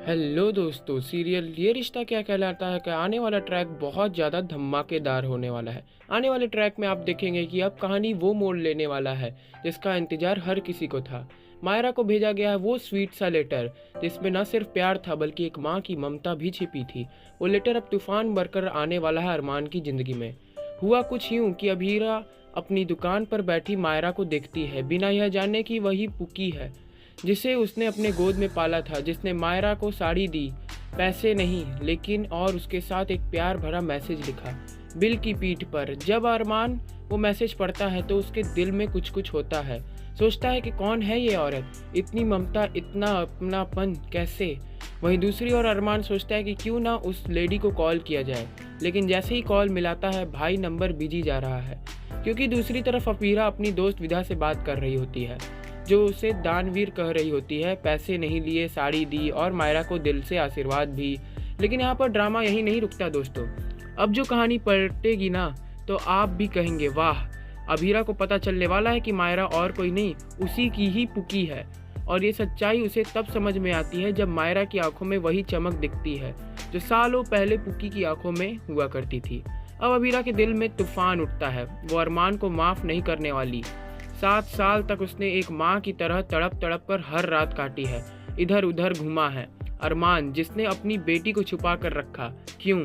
Hello दोस्तों, serial ये रिश्ता क्या कहलाता है का आने वाला ट्रैक बहुत ज़्यादा धमाकेदार होने वाला है। आने वाले ट्रैक में आप देखेंगे कि अब कहानी वो मोड़ लेने वाला है जिसका इंतजार हर किसी को था। मायरा को भेजा गया है वो स्वीट सा लेटर जिसमें न सिर्फ प्यार था बल्कि एक माँ की ममता भी छिपी थी। वो लेटर अब तूफान बनकर आने वाला है अरमान की ज़िंदगी में। हुआ कुछ यूँ कि अभीरा अपनी दुकान पर बैठी मायरा को देखती है, बिना यह जानने कि वही पुकी है जिसे उसने अपने गोद में पाला था, जिसने मायरा को साड़ी दी, पैसे नहीं लेकिन और उसके साथ एक प्यार भरा मैसेज लिखा बिल की पीठ पर। जब अरमान वो मैसेज पढ़ता है तो उसके दिल में कुछ कुछ होता है। सोचता है कि कौन है ये औरत, इतनी ममता, इतना अपनापन कैसे। वहीं दूसरी ओर अरमान सोचता है कि क्यों ना उस लेडी को कॉल किया जाए, लेकिन जैसे ही कॉल मिलाता है भाई नंबर बिजी जा रहा है, क्योंकि दूसरी तरफ अफीरा अपनी दोस्त विदा से बात कर रही होती है जो उसे दानवीर कह रही होती है। पैसे नहीं लिए, साड़ी दी और मायरा को दिल से आशीर्वाद भी। लेकिन यहाँ पर ड्रामा यही नहीं रुकता दोस्तों। अब जो कहानी पलटेगी ना तो आप भी कहेंगे वाह। अभीरा को पता चलने वाला है कि मायरा और कोई नहीं, उसी की ही पुकी है। और ये सच्चाई उसे तब समझ में आती है जब मायरा की आंखों में वही चमक दिखती है जो सालों पहले पुकी की आंखों में हुआ करती थी। अब अभीरा के दिल में तूफान उठता है। वो अरमान को माफ़ नहीं करने वाली। 7 साल तक उसने एक माँ की तरह तड़प तड़प कर हर रात काटी है, इधर उधर घुमा है। अरमान जिसने अपनी बेटी को छुपा कर रखा, क्यों?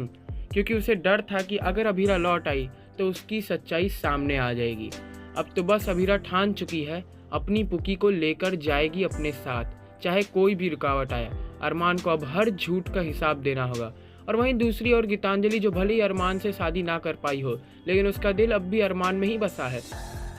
क्योंकि उसे डर था कि अगर अभीरा लौट आई तो उसकी सच्चाई सामने आ जाएगी। अब तो बस अभीरा ठान चुकी है, अपनी पुकी को लेकर जाएगी अपने साथ, चाहे कोई भी रुकावट आए। अरमान को अब हर झूठ का हिसाब देना होगा। और वहीं दूसरी ओर गीतांजलि, जो भले ही अरमान से शादी ना कर पाई हो, लेकिन उसका दिल अब भी अरमान में ही बसा है।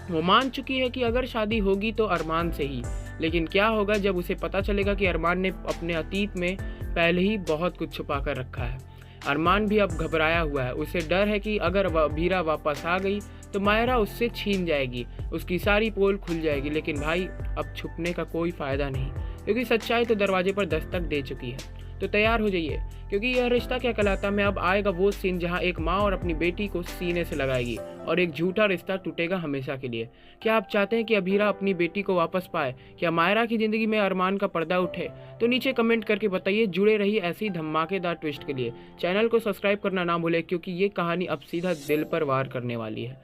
वो मान चुकी है कि अगर शादी होगी तो अरमान से ही। लेकिन क्या होगा जब उसे पता चलेगा कि अरमान ने अपने अतीत में पहले ही बहुत कुछ छुपा कर रखा है। अरमान भी अब घबराया हुआ है। उसे डर है कि अगर अभीरा वापस आ गई तो मायरा उससे छीन जाएगी, उसकी सारी पोल खुल जाएगी। लेकिन भाई अब छुपने का कोई फ़ायदा नहीं, क्योंकि सच्चाई तो दरवाजे पर दस्तक दे चुकी है। तो तैयार हो जाइए, क्योंकि यह रिश्ता क्या कहलाता में अब आएगा वो सीन जहां एक माँ और अपनी बेटी को सीने से लगाएगी और एक झूठा रिश्ता टूटेगा हमेशा के लिए। क्या आप चाहते हैं कि अभीरा अपनी बेटी को वापस पाए? क्या मायरा की ज़िंदगी में अरमान का पर्दा उठे? तो नीचे कमेंट करके बताइए। जुड़े रहिए ऐसी धमाकेदार ट्विस्ट के लिए। चैनल को सब्सक्राइब करना ना भूलें, क्योंकि ये कहानी अब सीधा दिल पर वार करने वाली है।